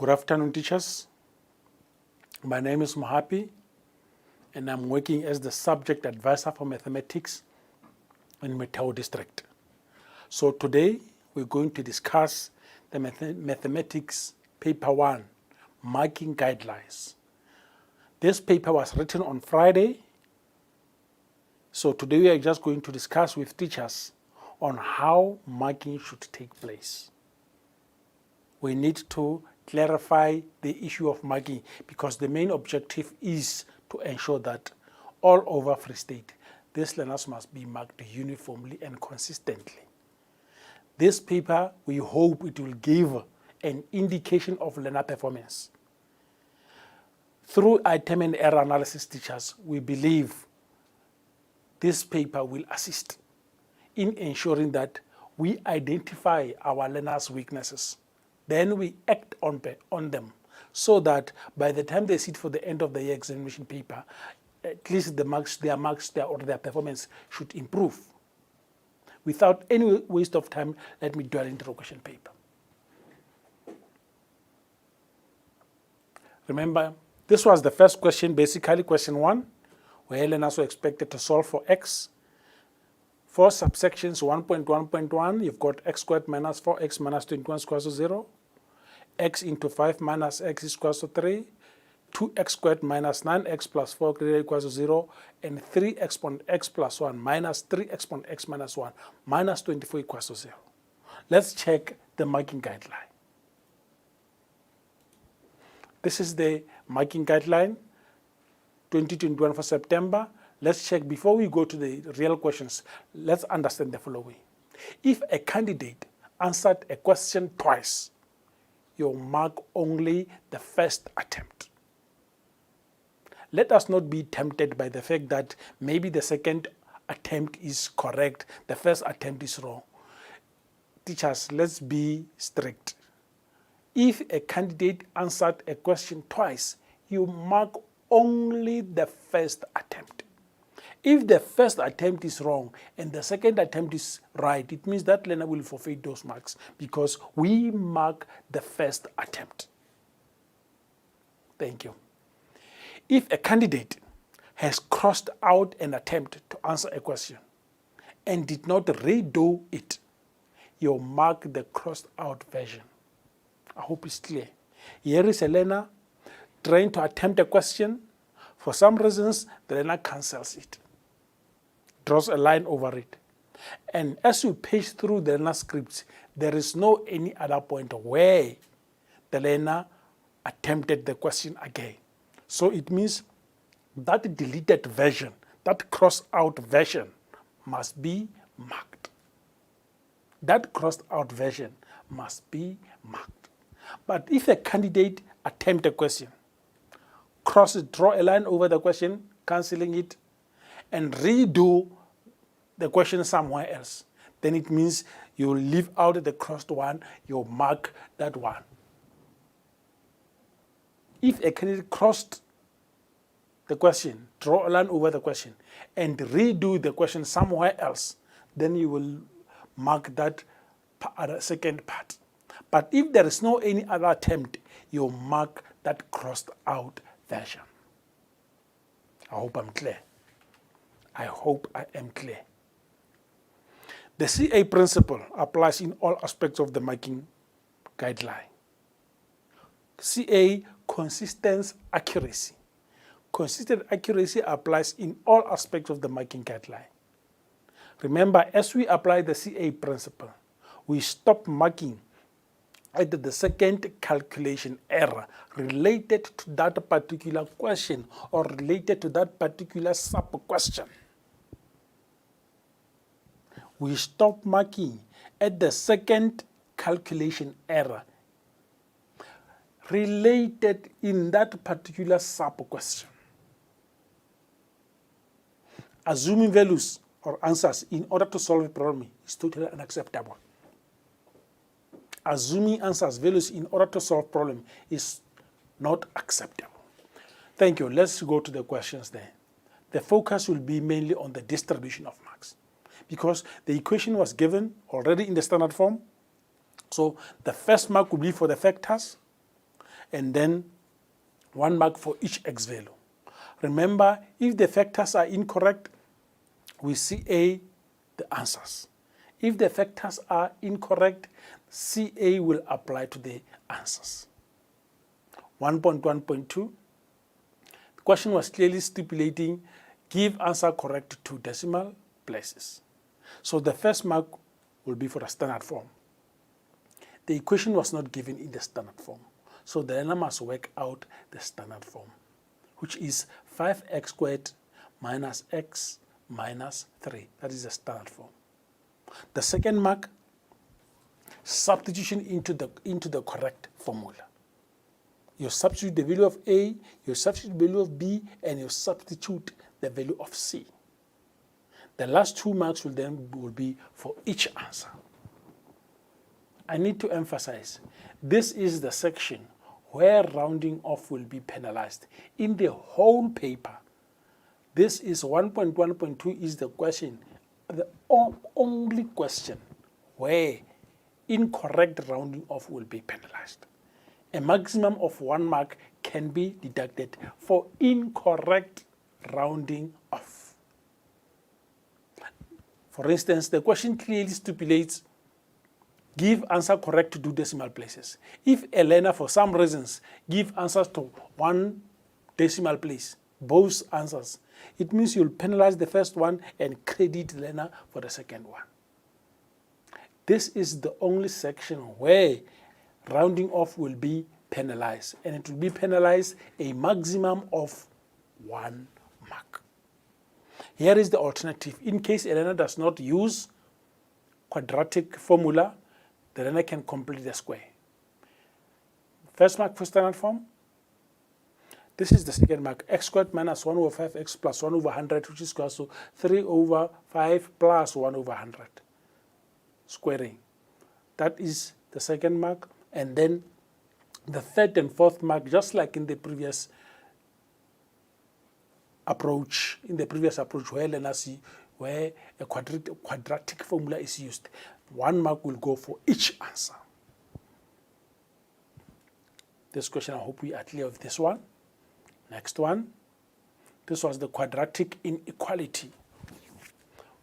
Good afternoon, teachers. My name is Mohapi, and I'm working as the subject advisor for mathematics in Metao District. So today, we're going to discuss the mathematics paper 1, marking guidelines. This paper was written on Friday. So today we are just going to discuss with teachers on how marking should take place. We need to clarify the issue of marking because the main objective is to ensure that all over Free State, these learners must be marked uniformly and consistently. This paper, we hope it will give an indication of learner performance. Through item and error analysis, teachers, we believe this paper will assist in ensuring that we identify our learners' weaknesses. Then we act on them so that by the time they sit for the end of the year examination paper, at least their performance should improve. Without any waste of time, let me dwell into the question paper. Remember, this was the first question, basically question 1, where learners were expected to solve for x. For subsections 1.1.1, you've got x squared minus 4x minus 21 is equals to 0. X into 5 minus x is equals to 3. 2x squared minus 9x plus 4 equals to 0. And 3 exponent x plus 1 minus 3 exponent x minus 1 minus 24 equals to 0. Let's check the marking guideline. This is the marking guideline 2021 for September. Let's check before we go to the real questions. Let's understand the following. If a candidate answered a question twice, you mark only the first attempt. Let us not be tempted by the fact that maybe the second attempt is correct, the first attempt is wrong. Teachers, let's be strict. If a candidate answered a question twice, you mark only the first attempt. If the first attempt is wrong and the second attempt is right, it means that learner will forfeit those marks because we mark the first attempt. Thank you. If a candidate has crossed out an attempt to answer a question and did not redo it, you mark the crossed out version. I hope it's clear. Here is a learner trying to attempt a question. For some reasons, the learner cancels it, draws a line over it. And as you page through the learner scripts, there is no any other point where the learner attempted the question again. So it means that deleted version, that crossed out version must be marked. That crossed out version must be marked. But if a candidate attempts a question, draw a line over the question, cancelling it, and redo the question somewhere else, then it means you leave out the crossed one, you mark that one. If a candidate crossed the question, draw a line over the question, and redo the question somewhere else, then you will mark that second part. But if there is no any other attempt, you mark that crossed out version. I hope I'm clear. I hope I am clear. The CA principle applies in all aspects of the marking guideline. CA, consistent accuracy. Consistent accuracy applies in all aspects of the marking guideline. Remember, as we apply the CA principle, we stop marking at the second calculation error related to that particular question or related to that particular sub-question. We stop marking at the second calculation error related in that particular sub-question. Assuming values or answers in order to solve a problem is totally unacceptable. Assuming answers, values in order to solve problem is not acceptable. Thank you. Let's go to the questions there. The focus will be mainly on the distribution of marks because the equation was given already in the standard form. So the first mark will be for the factors. and then 1 mark for each x value. Remember, if the factors are incorrect, we CA the answers. If the factors are incorrect, CA will apply to the answers. 1.1.2, the question was clearly stipulating give answer correct to 2 decimal places. So the first mark will be for the standard form. The equation was not given in the standard form, so the learner must work out the standard form, which is 5x squared minus x minus 3. That is the standard form. The second mark, substitution into the correct formula. You substitute the value of A, you substitute the value of B, and you substitute the value of C. The last 2 marks will be for each answer. I need to emphasize, this is the section where rounding off will be penalized. In the whole paper, this is 1.1.2 is the question, the only question where incorrect rounding off will be penalized. A maximum of 1 mark can be deducted for incorrect rounding off. For instance, the question clearly stipulates give answer correct to 2 decimal places. If a learner, for some reasons, give answers to 1 decimal place, both answers, it means you'll penalize the first one and credit the learner for the second one. This is the only section where rounding off will be penalized, and it will be penalized a maximum of 1 mark. Here is the alternative. In case a learner does not use quadratic formula, the learner can complete the square. First mark for standard form. This is the second mark, x squared minus 1 over 5x plus 1 over 100, which is equal to 3 over 5 plus 1 over 100. Squaring. That is the second mark. And then the third and fourth mark, just like in the previous approach, where learners see where a quadratic formula is used, 1 mark will go for each answer. This question, I hope we are clear of this one. Next one. This was the quadratic inequality.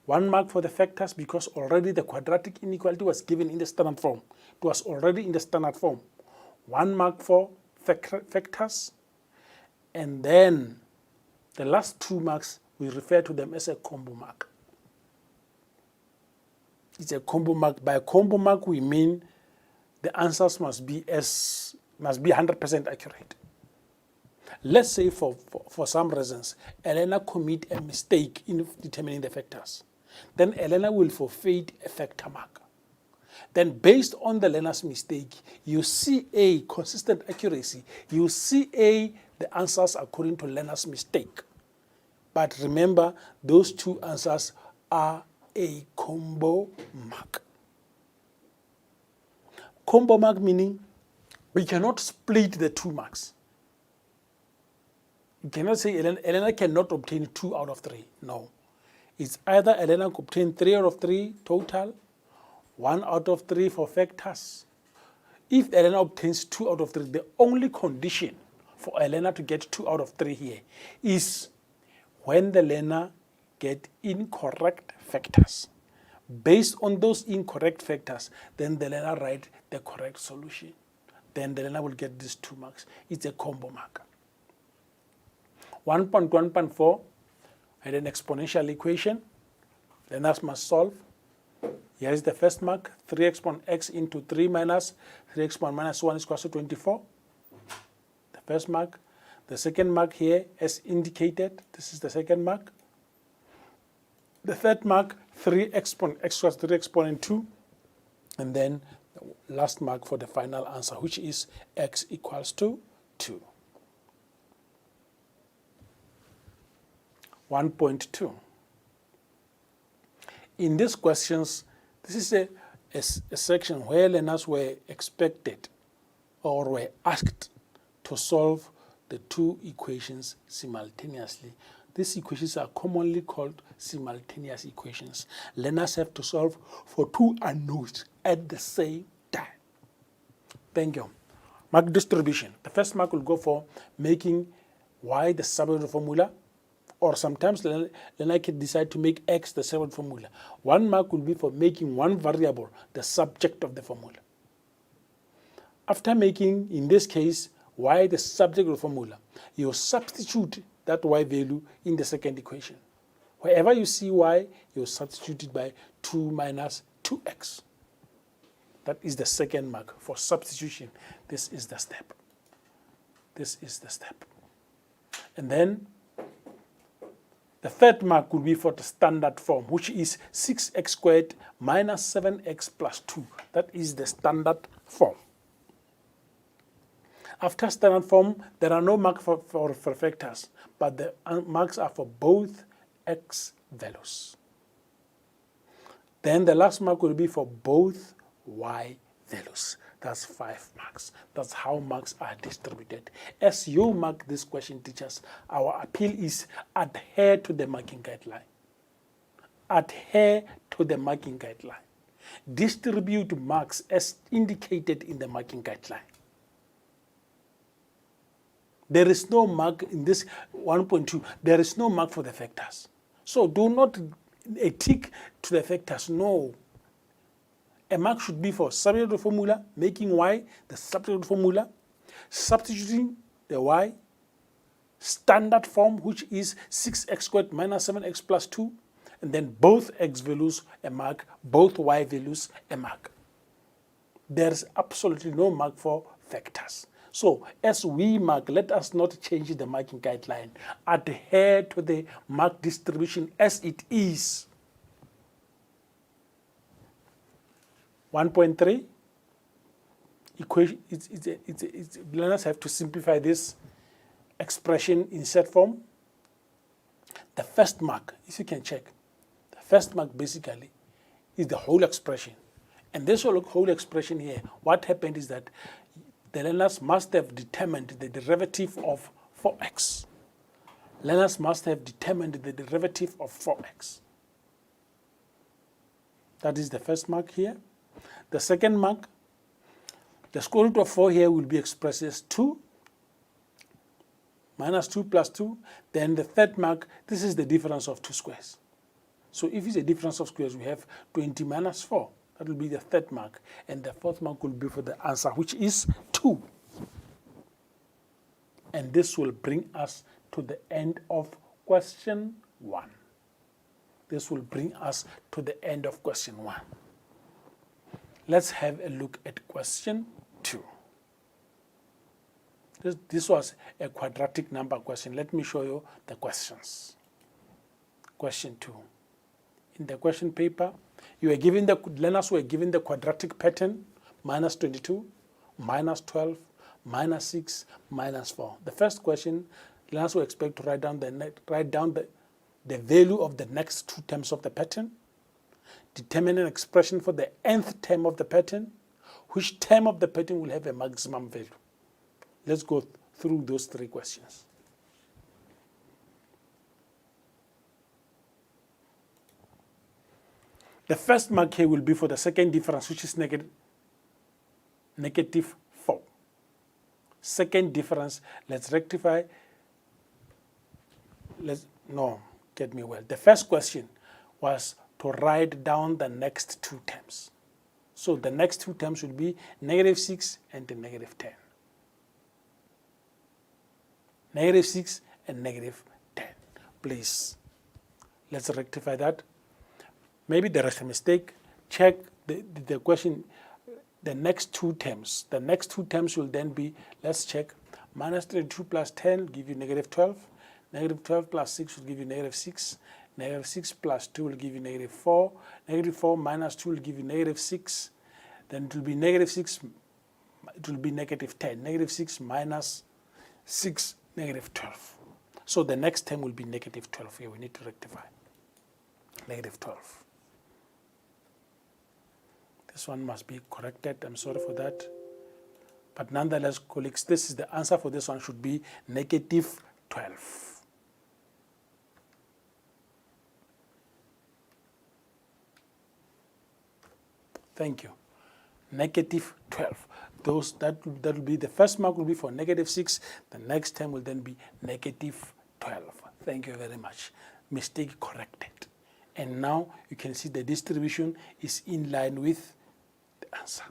1 mark for the factors because already the quadratic inequality was given in the standard form. It was already in the standard form. 1 mark for factors. And then the last 2 marks, we refer to them as a combo mark. It's a combo mark. By combo mark, we mean the answers must be 100% accurate. Let's say for some reasons, a learner commit a mistake in determining the factors. Then a learner will forfeit a factor mark. Then based on the learner's mistake, you CA consistent accuracy, you CA the answers according to learner's mistake. But remember, those 2 answers are a combo mark. Combo mark meaning we cannot split the 2 marks. You cannot say a learner cannot obtain 2 out of 3. No. It's either a learner can obtain 3 out of 3 total, 1 out of 3 for factors. If a learner obtains 2 out of 3, the only condition for a learner to get 2 out of 3 here is when the learner get incorrect factors. Based on those incorrect factors, then the learner write the correct solution. Then the learner will get these 2 marks. It's a combo mark. 1.1.4 had an exponential equation. Learners must solve. Here is the first mark, 3x upon x into 3 minus 3x upon minus 1 is equal to 24. The first mark. The second mark here, as indicated, this is the second mark. The third mark, 3x upon x equals 3 exponent 2. And then the last mark for the final answer, which is x equals to 2. 1.2. In these questions, this is a section where learners were expected or were asked to solve the 2 equations simultaneously. These equations are commonly called simultaneous equations. Learners have to solve for 2 unknowns at the same time. Thank you. Mark distribution. The first mark will go for making y the subject of the formula, or sometimes then I can decide to make x the subject formula. One mark will be for making one variable the subject of the formula. After making, in this case, y the subject of the formula, you substitute that y value in the second equation. Wherever you see y, you substitute it by 2 minus 2x. That is the second mark for substitution. This is the step. This is the step. And then the third mark will be for the standard form, which is 6x squared minus 7x plus 2. That is the standard form. After standard form, there are no marks for factors, but the marks are for both x values. Then the last mark will be for both y values. That's 5 marks. That's how marks are distributed. As you mark this question, teachers, our appeal is adhere to the marking guideline. Adhere to the marking guideline. Distribute marks as indicated in the marking guideline. There is no mark in this 1.2. There is no mark for the factors. So do not tick to the factors. No. A mark should be for subject of the formula, making y the subject of the formula, substituting the y, standard form, which is 6x squared minus 7x plus 2, and then both x values a mark, both y values a mark. There is absolutely no mark for factors. So as we mark, let us not change the marking guideline. Adhere to the mark distribution as it is. 1.3 equation. Learners have to simplify this expression in set form. The first mark, if you can check, the first mark basically is the whole expression. And this whole expression here, what happened is that the learners must have determined the derivative of 4x. Learners must have determined the derivative of 4x. That is the first mark here. The second mark, the square root of 4 here will be expressed as 2 minus 2 plus 2. Then the third mark, this is the difference of 2 squares. So if it's a difference of squares, we have 20 minus 4. That will be the third mark. And the fourth mark will be for the answer, which is 2. And this will bring us to the end of question 1. This will bring us to the end of question 1. Let's have a look at question 2. This was a quadratic number question. Let me show you the questions. Question 2. In the question paper, you were given the learners were given the quadratic pattern, minus 22, minus 12, minus 6, minus 4. The first question, learners were expected to write down the value of the next 2 terms of the pattern, determine an expression for the nth term of the pattern, which term of the pattern will have a maximum value. Let's go through those 3 questions. The first mark here will be for the second difference, which is negative 4. Second difference, let's rectify. Get me well. The first question was to write down the next 2 terms. So the next 2 terms will be negative 6 and the negative 10. Negative 6 and negative 10. Please, let's rectify that. Maybe there is a mistake. Check the question, the next 2 terms. The next 2 terms will then be, let's check, minus 32 plus 10 will give you negative 12. Negative 12 plus 6 will give you negative 6. Negative 6 plus 2 will give you negative 4. Negative 4 minus 2 will give you negative 6. Then it will be negative 6, it will be negative 10. Negative 6 minus 6, negative 12. So the next term will be negative 12 here. We need to rectify. Negative 12. This one must be corrected. I'm sorry for that. But nonetheless, colleagues, this is the answer for this one should be negative 12. Thank you. Negative 12. those, that will be, the first mark will be for -6, the next term will then be -12. Thank you very much. Mistake corrected. And now you can see the distribution is in line with the answer.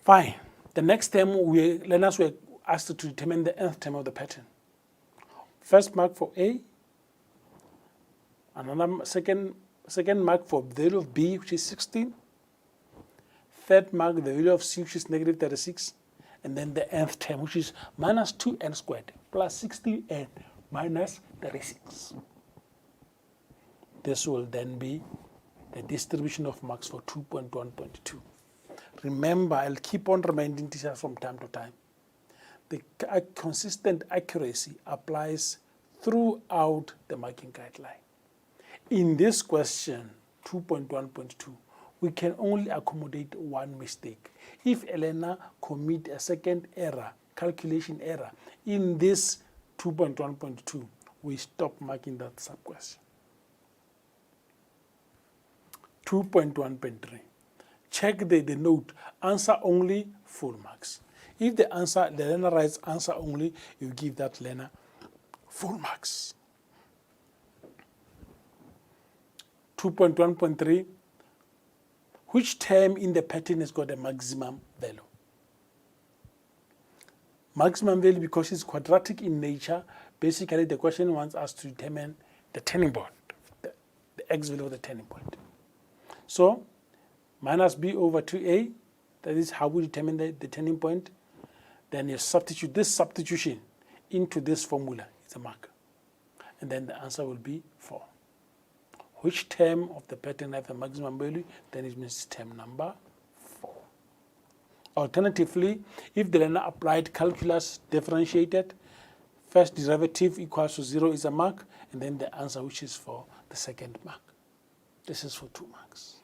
Fine. The next term, learners were asked to determine the nth term of the pattern. First mark for A, another second mark for the value of B, which is 16. Third mark, the value of C, which is -36. And then the nth term, which is -2n squared plus 16n minus 36. This will then be the distribution of marks for 2.1.2. Remember, I'll keep on reminding teachers from time to time. The consistent accuracy applies throughout the marking guideline. In this question, 2.1.2, we can only accommodate one mistake. If a learner commits a second error, calculation error, in this 2.1.2, we stop marking that sub-question. 2.1.3. Check the note, answer only, full marks. If the learner writes answer only, you give that learner full marks. 2.1.3, which term in the pattern has got a maximum value? Maximum value, because it's quadratic in nature, basically the question wants us to determine the turning point, the x value of the turning point. So, minus b over 2a, that is how we determine the turning point. Then you substitute this substitution into this formula, it's a mark. And then the answer will be 4. Which term of the pattern has a maximum value? Then it means term number 4. Alternatively, if the learner applied calculus differentiated, first derivative equals to 0 is a mark, and then the answer, which is for the second mark. This is for 2 marks.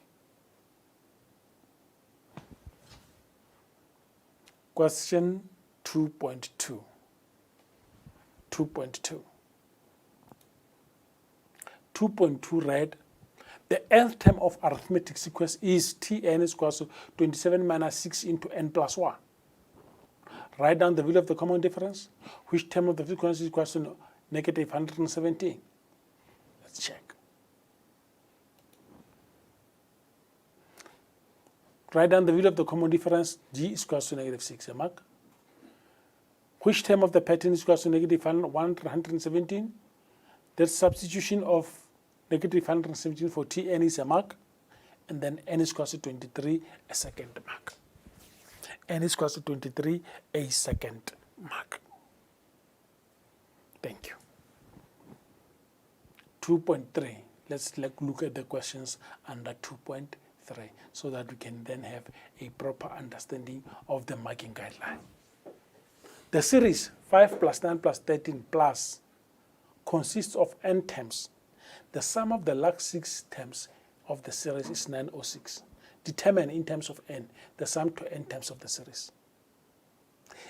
Question 2.2. 2.2. 2.2 read, the nth term of arithmetic sequence is Tn is equal to 27 minus 6 into n plus 1. Write down the value of the common difference. Which term of the sequence is equal to -117? Let's check. Write down the value of the common difference. G is equal to -6, a mark. Which term of the pattern is equal to -117? The substitution of -117 for Tn is a mark, and then n is equal to 23, a second mark. N is equal to 23, a second mark. Thank you. 2.3. Let's look at the questions under 2.3 so that we can then have a proper understanding of the marking guideline. The series 5 plus 9 plus 13 plus consists of n terms. The sum of the last 6 terms of the series is 906. Determine in terms of n the sum to n terms of the series.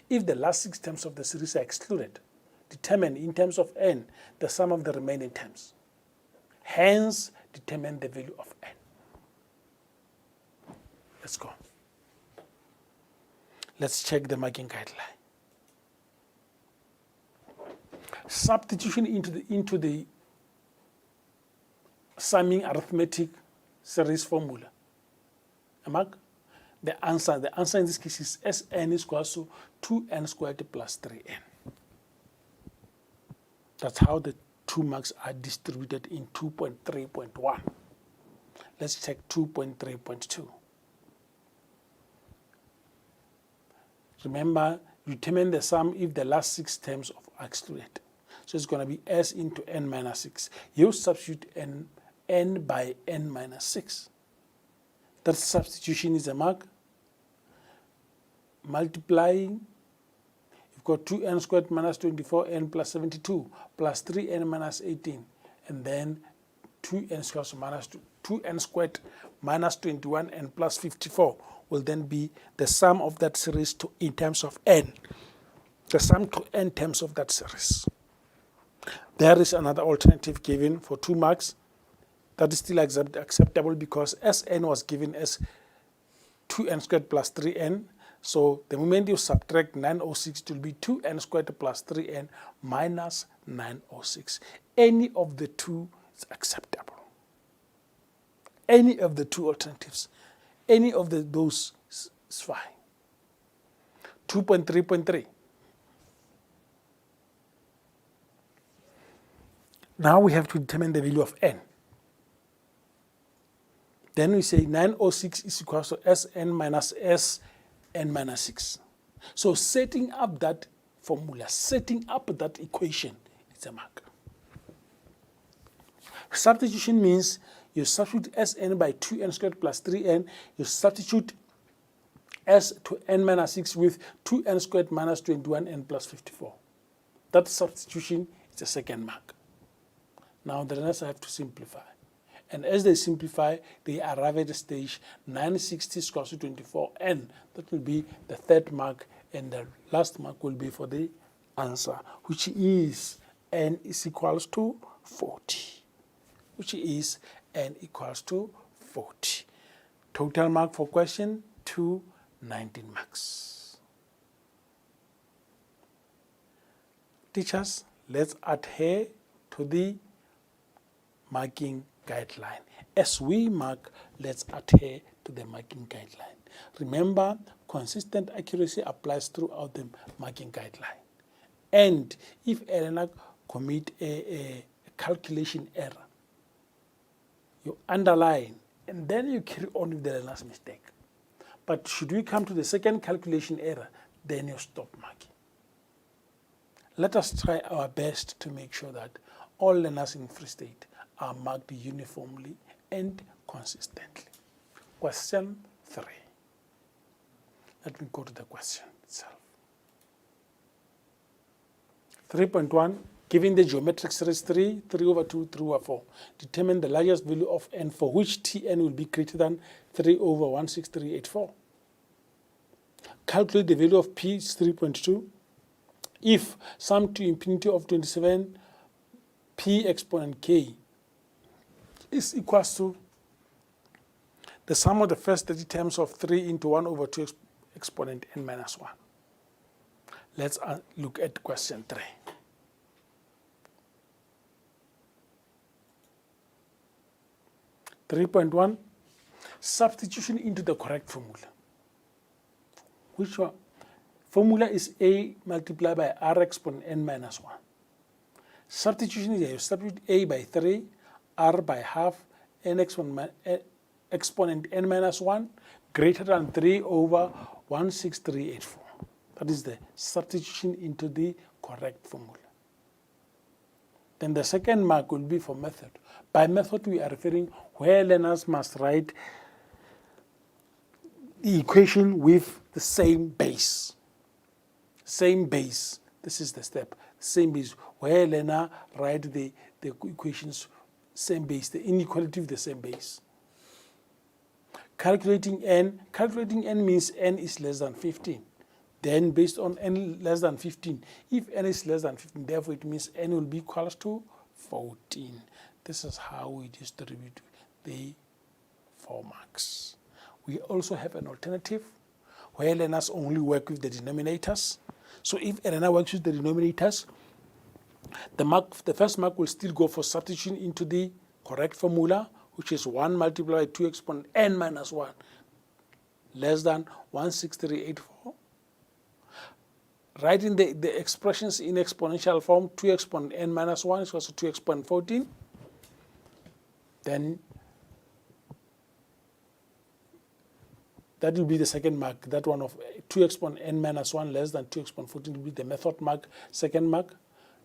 If the last 6 terms of the series are excluded, determine in terms of n the sum of the remaining terms. Hence, determine the value of n. Let's go. Let's check the marking guideline. Substitution into the summing arithmetic series formula. A mark? The answer in this case is Sn is equal to 2n squared plus 3n. That's how the 2 marks are distributed in 2.3.1. Let's check 2.3.2. Remember, determine the sum if the last 6 terms are excluded. So it's going to be s into n minus 6. You substitute n by n minus 6. That substitution is a mark. Multiplying, you've got 2n squared minus 24n plus 72 plus 3n minus 18. And then 2n squared minus 21n plus 54 will then be the sum of that series in terms of n. The sum to n terms of that series. There is another alternative given for 2 marks that is still acceptable because Sn was given as 2n squared plus 3n. So the moment you subtract 906, it will be 2n squared plus 3n minus 906. Any of the two is acceptable. Any of the two alternatives, any of those is fine. 2.3.3. Now we have to determine the value of n. Then we say 906 is equal to Sn minus Sn minus 6. So setting up that formula, setting up that equation, it's a mark. Substitution means you substitute Sn by 2n squared plus 3n. You substitute S to n minus 6 with 2n squared minus 21n plus 54. That substitution is the second mark. Now the rest I have to simplify. And as they simplify, they arrive at the stage 960 is equal to 24n. That will be the third mark, and the last mark will be for the answer, which is n is equals to 40. Which is n equals to 40. Total mark for question 2, 19 marks. Teachers, let's adhere to the marking guideline. As we mark, let's adhere to the marking guideline. Remember, consistent accuracy applies throughout the marking guideline. And if a learner commit a calculation error, you underline and then you carry on with the learner's mistake. But should we come to the second calculation error, then you stop marking. Let us try our best to make sure that all learners in Free State are marked uniformly and consistently. Question 3. Let me go to the question itself. 3.1, given the geometric series 3 over 2, 3 over 4, determine the largest value of n for which Tn will be greater than 3 over 16384. Calculate the value of P is 3.2. If sum to infinity of 27 P exponent K is equals to the sum of the first 30 terms of 3 into 1 over 2 exponent n minus 1. Let's look at question 3. (3.1) Substitution into the correct formula. Which one? Formula is A multiplied by R exponent n minus 1. Substitution is here. You substitute A by 3, R by half, n exponent n minus 1 greater than 3 over 16384. That is the substitution into the correct formula. Then the second mark will be for method. By method, we are referring where learners must write the equation with the same base. Same base. This is the step. Same base. Where learner write the equations same base, the inequality with the same base. Calculating n. Calculating n means n is less than 15. Then based on n less than 15, if n is less than 15, therefore it means n will be equals to 14. This is how we distribute the 4 marks. We also have an alternative where learners only work with the denominators. So if a learner works with the denominators, the first mark will still go for substitution into the correct formula, which is 1 multiplied by 2 exponent n minus 1 less than 16384. Writing the expressions in exponential form, 2 exponent n minus 1 is equal to 2 exponent 14. Then that will be the second mark. That one of 2 exponent n minus 1 less than 2 exponent 14 will be the method mark, second mark.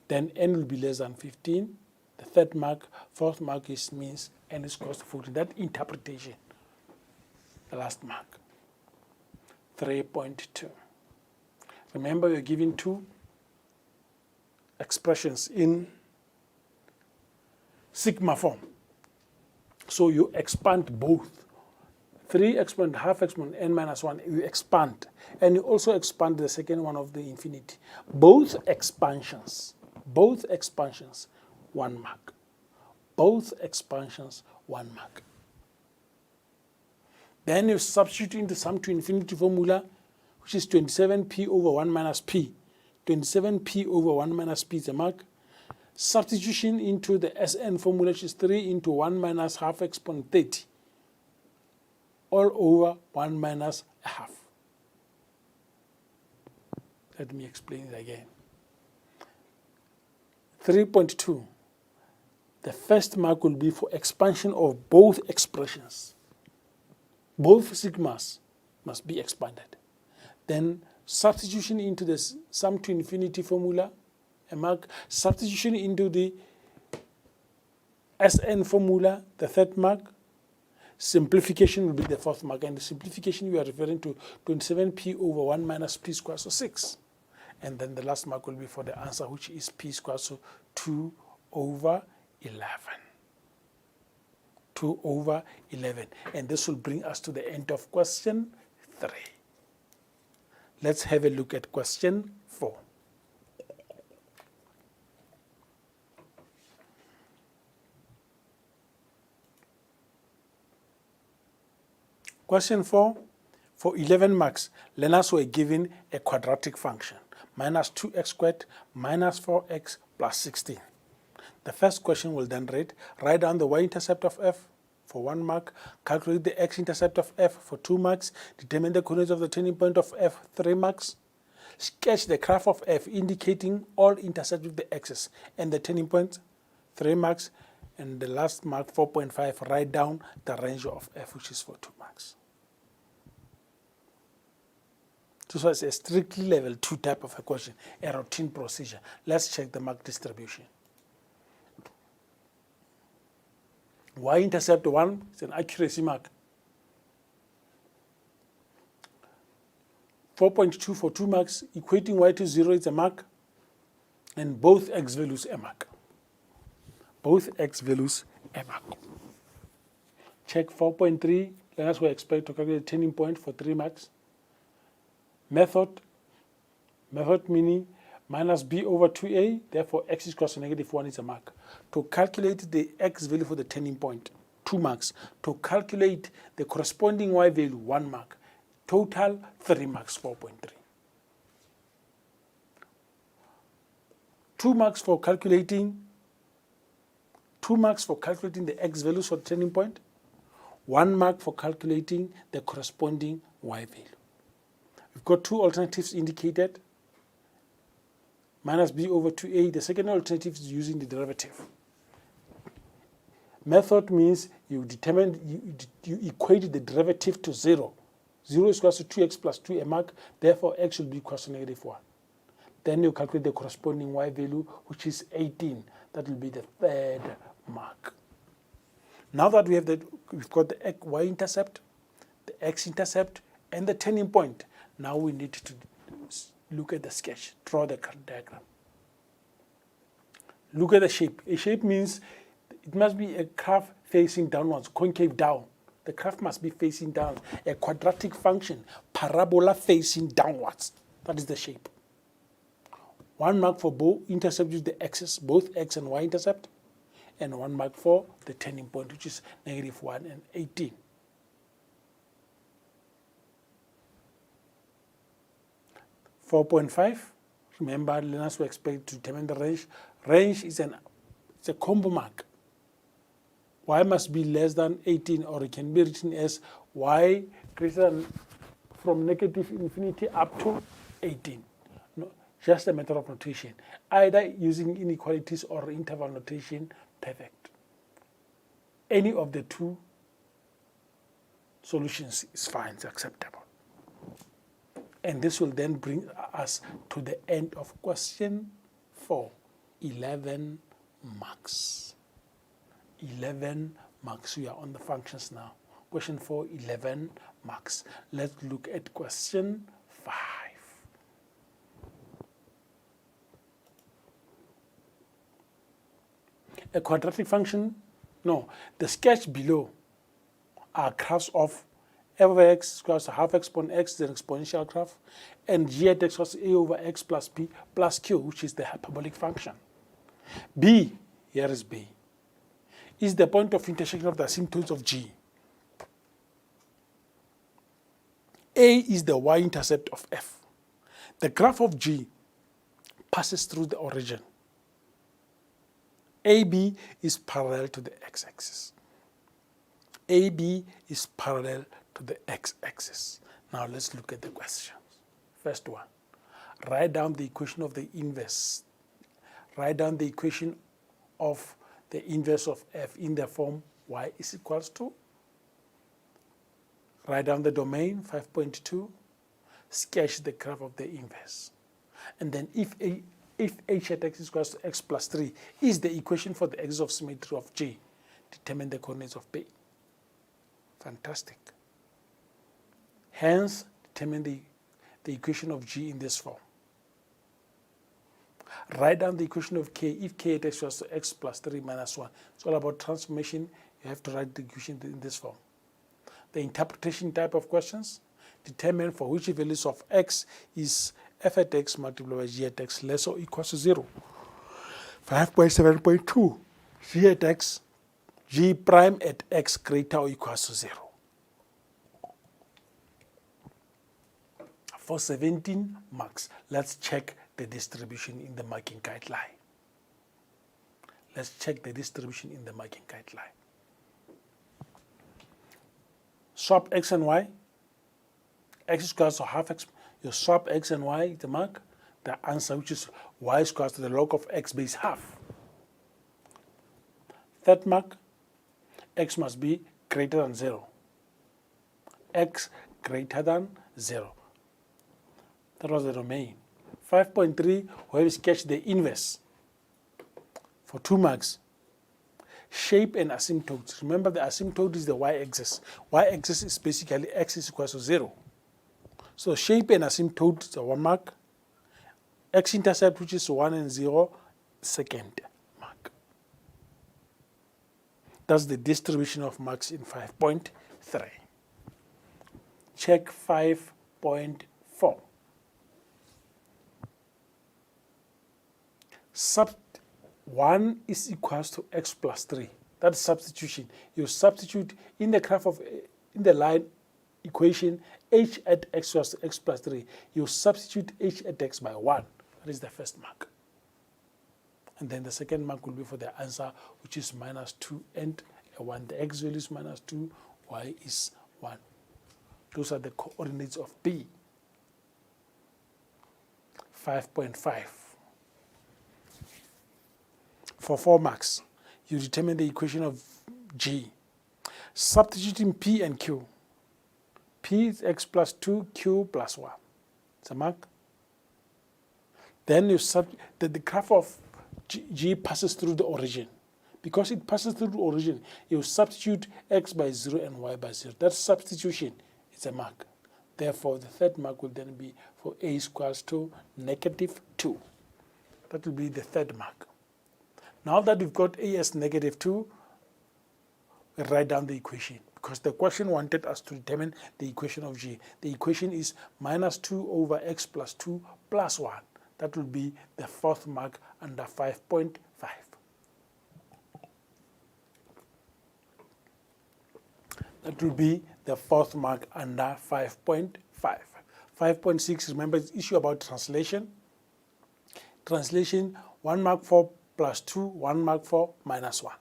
Then n will be less than 15. The third mark, fourth mark means n is equal to 14. That interpretation, the last mark. 3.2. Remember, you're given 2 expressions in sigma form. So you expand both. 3 exponent, half exponent, n minus 1, you expand. And you also expand the second one of the infinity. Both expansions, 1 mark. Both expansions, 1 mark. Then you substitute into sum to infinity formula, which is 27p over 1 minus p. 27p over 1 minus p is a mark. Substitution into the Sn formula, which is 3 into 1 minus half exponent 30, all over 1 minus a half. Let me explain it again. 3.2. The first mark will be for expansion of both expressions. Both sigmas must be expanded. Then substitution into the sum to infinity formula, a mark. Substitution into the Sn formula, the third mark. Simplification will be the fourth mark. And the simplification we are referring to 27p over 1 minus p squared, so 6. And then the last mark will be for the answer, which is p squared, so 2 over 11. 2 over 11. And this will bring us to the end of question 3. Let's have a look at question 4. Question 4, for 11 marks, learners were given a quadratic function, minus 2x squared minus 4x plus 16. The first question will then read, write down the y-intercept of f for 1 mark, calculate the x-intercept of f for 2 marks, determine the coordinates of the turning point of f 3 marks, sketch the graph of f indicating all intercepts with the x's and the turning point 3 marks, and the last mark 4.5, write down the range of f, which is for 2 marks. This was a strictly level 2 type of a question, a routine procedure. Let's check the mark distribution. Y-intercept 1 is an accuracy mark. 4.2 for 2 marks, equating y to 0 is a mark, and both x values a mark. Both x values a mark. Check 4.3, learners were expected to calculate the turning point for 3 marks. Method meaning minus b over 2a, therefore x is equal to negative 1 is a mark. To calculate the x value for the turning point, 2 marks. To calculate the corresponding y value, 1 mark. Total 3 marks, 4.3. 2 marks for calculating the x values for the turning point. 1 mark for calculating the corresponding y value. We've got 2 alternatives indicated. Minus b over 2a. The second alternative is using the derivative. Method means you equate the derivative to 0. 0 is equal to 2x plus 2 a mark. Therefore, x should be equal to negative 1. Then you calculate the corresponding y value, which is 18. That will be the third mark. Now that we've got the y-intercept, the x-intercept, and the turning point, now we need to look at the sketch, draw the diagram. Look at the shape. A shape means it must be a graph facing downwards, concave down. The graph must be facing down. A quadratic function, parabola facing downwards. That is the shape. 1 mark for both intercept with the x's, both x and y intercept, and 1 mark for the turning point, which is negative 1 and 18. (4.5). Remember, learners were expected to determine the range. Range is it's a combo mark. Y must be less than 18, or it can be written as y greater than from negative infinity up to 18. No, just a matter of notation. Either using inequalities or interval notation, perfect. Any of the two solutions is fine, it's acceptable. And this will then bring us to the end of question 4, 11 marks. 11 marks. We are on the functions now. Question 4, 11 marks. Let's look at question 5. A quadratic function? No. The sketch below are graphs of f over x equals to half exponent x is an exponential graph, and g at x equals to a over x plus b plus q, which is the hyperbolic function. B, here is B, is the point of intersection of the asymptotes of G. A is the y-intercept of F. The graph of G passes through the origin. AB is parallel to the x-axis. AB is parallel to the x-axis. Now let's look at the questions. First one, write down the equation of the inverse. Write down the equation of the inverse of F in the form y is equals to. Write down the domain, 5.2. Sketch the graph of the inverse. And then if h at x is equals to x plus 3 is the equation for the axis of symmetry of G, determine the coordinates of B. Fantastic. Hence, determine the equation of G in this form. Write down the equation of K if K at x equals to x plus 3 minus 1. It's all about transformation. You have to write the equation in this form. The interpretation type of questions, determine for which values of x is f at x multiplied by g at x less or equals to 0. 5.7.2, g at x, g prime at x greater or equals to 0. For 17 marks, let's check the distribution in the marking guideline. Let's check the distribution in the marking guideline. Swap x and y. X is equals to half x. You swap x and y, the mark. The answer, which is y is equals to the log of x base half. Third mark, x must be greater than 0. X greater than 0. That was the domain. 5.3, where we sketch the inverse. For 2 marks, shape and asymptotes. Remember, the asymptote is the y-axis. Y-axis is basically x is equals to 0. So shape and asymptote is the 1 mark. X-intercept, which is 1 and 0, second mark. That's the distribution of marks in 5.3. Check 5.4. Sub 1 is equals to x plus 3. That's substitution. You substitute in the graph of, in the line equation, h at x equals to x plus 3. You substitute h at x by 1. That is the first mark. And then the second mark will be for the answer, which is minus 2 and a 1. The x value is minus 2, y is 1. Those are the coordinates of B. 5.5. For 4 marks, you determine the equation of G. Substituting P and Q. P is x plus 2, Q plus 1. It's a mark. Then you the graph of G passes through the origin. Because it passes through the origin, you substitute x by 0 and y by 0. That's substitution. It's a mark. Therefore, the third mark will then be for a is equals to negative 2. That will be the third mark. Now that we've got a as negative 2, we write down the equation. Because the question wanted us to determine the equation of G. The equation is minus 2 over x plus 2 plus 1. That will be the fourth mark under 5.5. That will be the fourth mark under 5.5. 5.6, remember, it's issue about translation. Translation, 1 mark for plus 2, 1 mark for minus 1.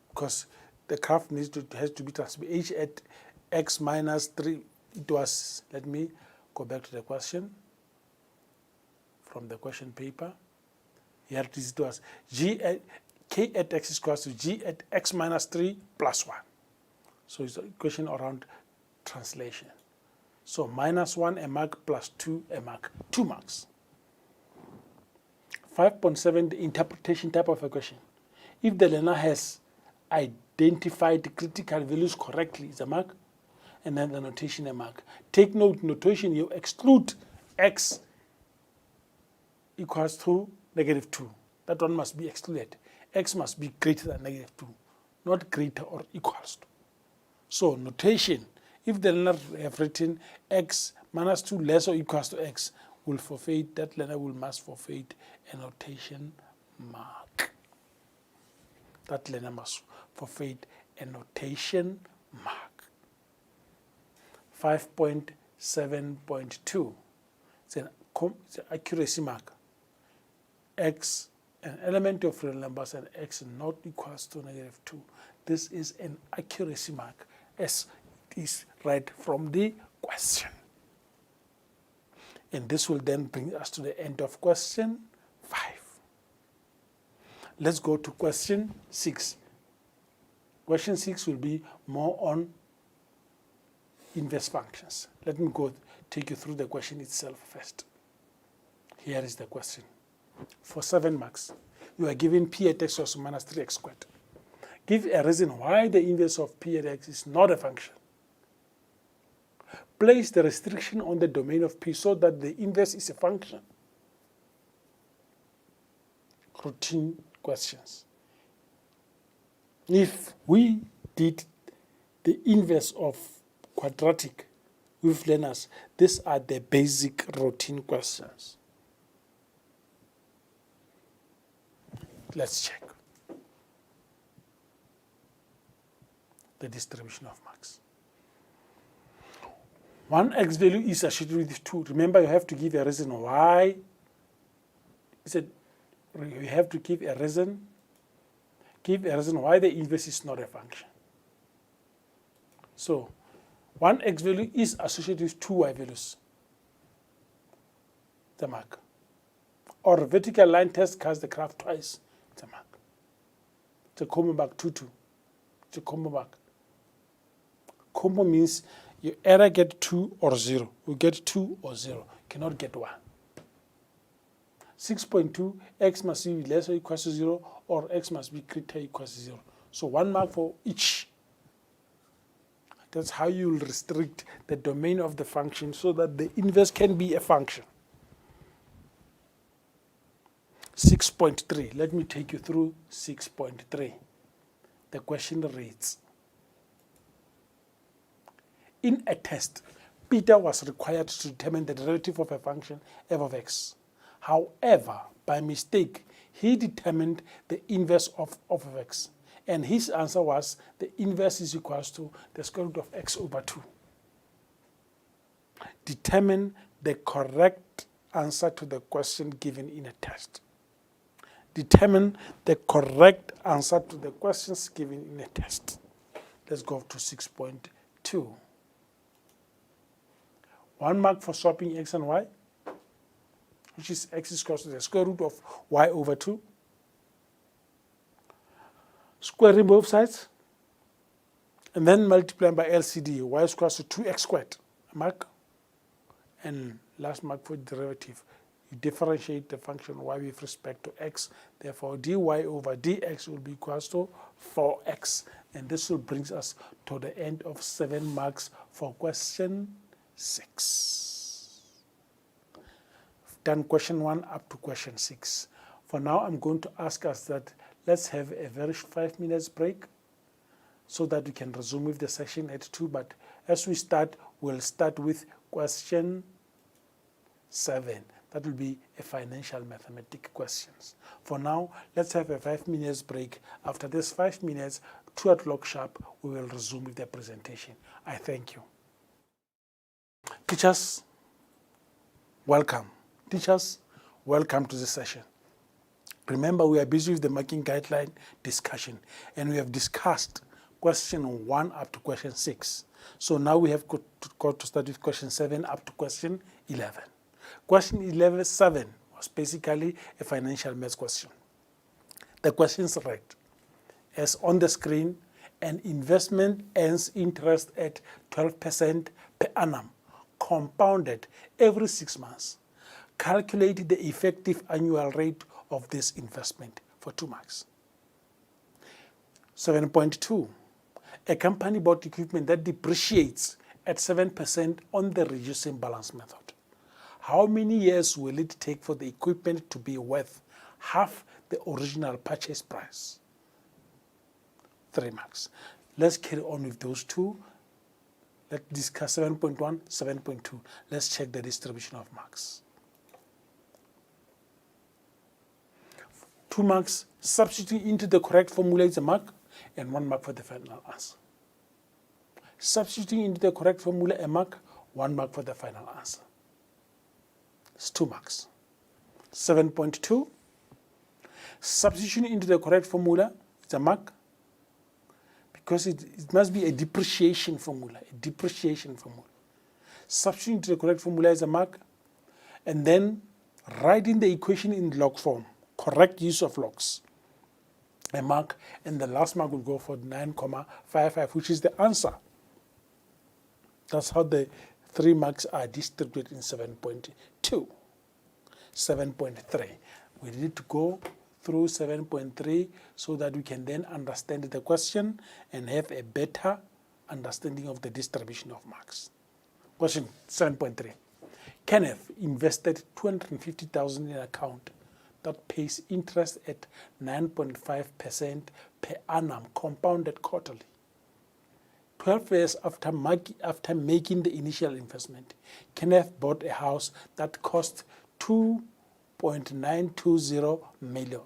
Because the graph has to be transmitted. H at x minus 3, it was, let me go back to the question from the question paper. Here it is, it was k at x is equals to g at x minus 3 plus 1. So it's a question around translation. So minus 1 a mark plus 2 a mark, 2 marks. 5.7, the interpretation type of a question. If the learner has identified the critical values correctly, it's a mark, and then the notation a mark. Take note, notation, you exclude x equals to negative 2. That one must be excluded. X must be greater than negative 2, not greater or equals to. So notation, if the learner have written x minus 2 less or equals to x, will forfeit, that learner must forfeit a notation mark. That learner must forfeit a notation mark. 5.8. 7.2. It's an accuracy mark. X, an element of real numbers, and x not equals to -2. This is an accuracy mark, as it is read from the question. And this will then bring us to the end of question 5. Let's go to question 6. Question 6 will be more on inverse functions. Let me go take you through the question itself first. Here is the question. For 7 marks, you are given p at x equals to minus 3x squared. Give a reason why the inverse of p at x is not a function. Place the restriction on the domain of p so that the inverse is a function. Routine questions. If we did the inverse of quadratic with learners, these are the basic routine questions. Let's check the distribution of marks. One x value is associated with 2. Remember, you have to give a reason why. You have to give a reason why the inverse is not a function. So, one x value is associated with 2 y values. The mark. Or a vertical line test casts the graph twice. It's a mark. It's a combo mark 2-2. It's a combo mark. Combo means you either get 2 or 0. You get 2 or 0. You cannot get 1. 6.2, x must be less or equal to 0, or x must be greater or equal to 0. So 1 mark for each. That's how you will restrict the domain of the function so that the inverse can be a function. 6.3. Let me take you through 6.3. The question reads, in a test, Peter was required to determine the derivative of a function f of x. However, by mistake, he determined the inverse of x. And his answer was the inverse is equal to the square root of x over 2. Determine the correct answer to the question given in a test. Determine the correct answer to the questions given in a test. Let's go to 6.2. 1 mark for swapping x and y, which is x is equal to the square root of y over 2. Squaring both sides, and then multiplying by LCD, y is equal to 2x squared, a mark. And last mark for derivative, you differentiate the function y with respect to x, therefore dy over dx will be equal to 4x. And this will bring us to the end of 7 marks for question 6. I've done question 1 up to question 6. For now, I'm going to ask us that let's have a very 5 minutes break so that we can resume with the session at 2. But as we start, we'll start with question 7. That will be a financial mathematics questions. For now, let's have a 5 minutes break. After this 5 minutes, 2 o'clock sharp, we will resume with the presentation. I thank you. Teachers, welcome. Teachers, welcome to the session. Remember, we are busy with the marking guideline discussion, and we have discussed question 1 up to question 6. So now we have got to start with question 7 up to question 11. Question 7 was basically a financial maths question. The questions read, as on the screen, an investment earns interest at 12% per annum, compounded every 6 months. Calculate the effective annual rate of this investment for 2 marks. 7.2. A company bought equipment that depreciates at 7% on the reducing balance method. How many years will it take for the equipment to be worth half the original purchase price? 3 marks. Let's carry on with those 2. Let's discuss 7.1, 7.2. Let's check the distribution of marks. 2 marks, substituting into the correct formula is a mark, and 1 mark for the final answer. Substituting into the correct formula a mark, 1 mark for the final answer. It's 2 marks. 7.2, substitution into the correct formula is a mark, because it must be a depreciation formula, Substitution into the correct formula is a mark, and then writing the equation in log form, correct use of logs, a mark, and the last mark will go for 9.55, which is the answer. That's how the 3 marks are distributed in 7.2. 7.3. We need to go through 7.3 so that we can then understand the question and have a better understanding of the distribution of marks. Question 7.3. Kenneth invested 250,000 in an account that pays interest at 9.5% per annum, compounded quarterly. 12 years after making the initial investment, Kenneth bought a house that cost 2.920 million.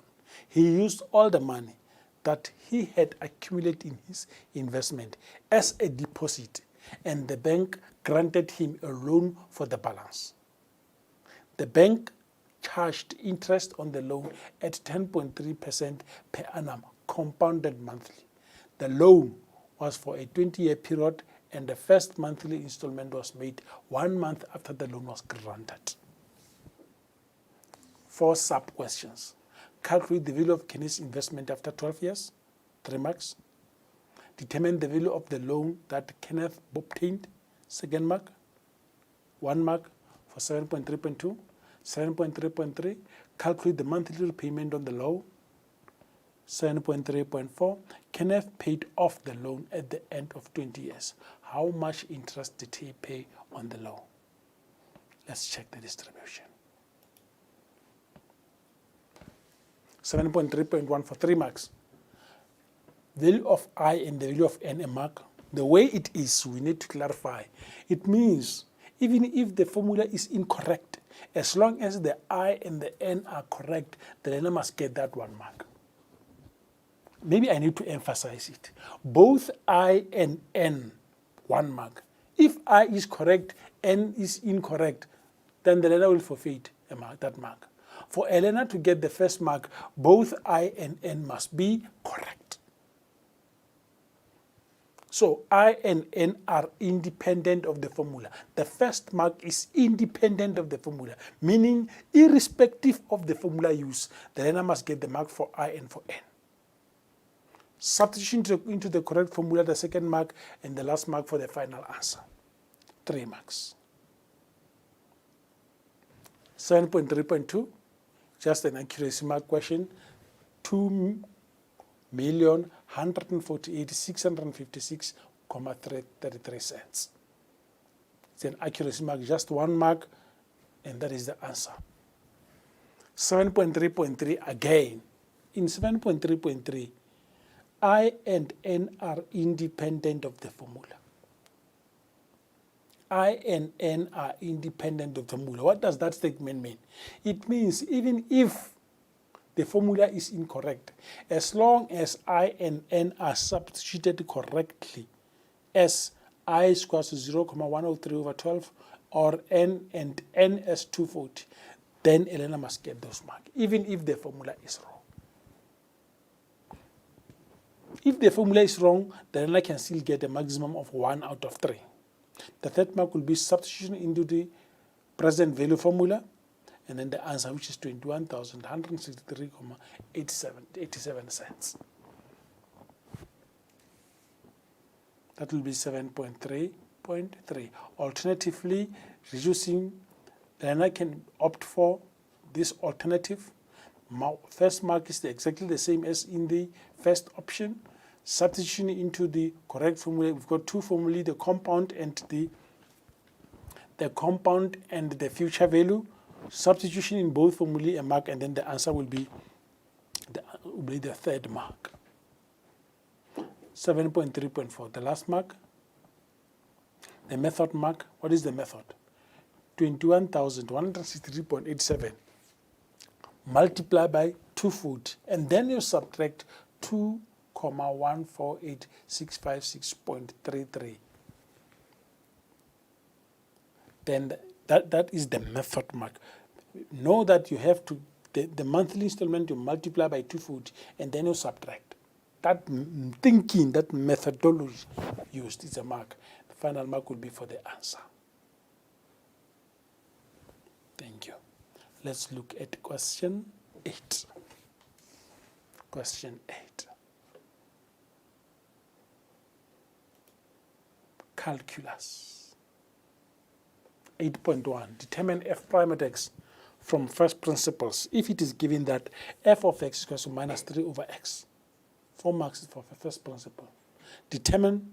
He used all the money that he had accumulated in his investment as a deposit, and the bank granted him a loan for the balance. The bank charged interest on the loan at 10.3% per annum, compounded monthly. The loan was for a 20-year period, and the first monthly installment was made 1 month after the loan was granted. 4 sub-questions. Calculate the value of Kenneth's investment after 12 years, 3 marks. Determine the value of the loan that Kenneth obtained, 2nd mark, 1 mark for 7.3.2. 7.3.3, calculate the monthly repayment on the loan, 7.3.4, Kenneth paid off the loan at the end of 20 years. How much interest did he pay on the loan? Let's check the distribution. 7.3.1 for 3 marks. Value of I and the value of N a mark. The way it is, we need to clarify. It means even if the formula is incorrect, as long as the I and the N are correct, the learner must get that 1 mark. Maybe I need to emphasize it. Both I and N, 1 mark. If I is correct, N is incorrect, then the learner will forfeit a mark, that mark. For a learner to get the first mark, both I and N must be correct. So I and N are independent of the formula. The first mark is independent of the formula, meaning irrespective of the formula used, the learner must get the mark for I and for N. Substitution into the correct formula, the 2nd mark, and the last mark for the final answer, 3 marks. 7.3.2, just an accuracy mark question, 2,148,656.33 cents. It's an accuracy mark, just 1 mark, and that is the answer. 7.3.3 again. In 7.3.3, I and N are independent of the formula. I and N are independent of the formula. What does that statement mean? It means even if the formula is incorrect, as long as I and N are substituted correctly as I is equal to 0.103 over 12 or N and N as 240, then a learner must get those marks, even if the formula is wrong. If the formula is wrong, the learner can still get a maximum of 1 out of 3. The 3rd mark will be substitution into the present value formula, and then the answer, which is 21,163.87 cents. That will be 7.3.3. Alternatively, reducing, the learner can opt for this alternative. First mark is exactly the same as in the first option. Substitution into the correct formula. We've got 2 formulae, the compound and the future value. Substitution in both formulae, a mark, and then the answer will be the 3rd mark. 7.3.4, the last mark. The method mark. What is the method? 21,163.87 multiply by 240, and then you subtract 2,148,656.33. then that is the method mark. Know that you have to, the monthly installment, you multiply by 240 and then you subtract. That thinking, that methodology used is a mark. The final mark will be for the answer. Thank you. Let's look at question 8. Question 8. Calculus. 8.1. Determine f prime at x from first principles if it is given that f of x is equal to minus 3 over x. 4 marks for the first principle. Determine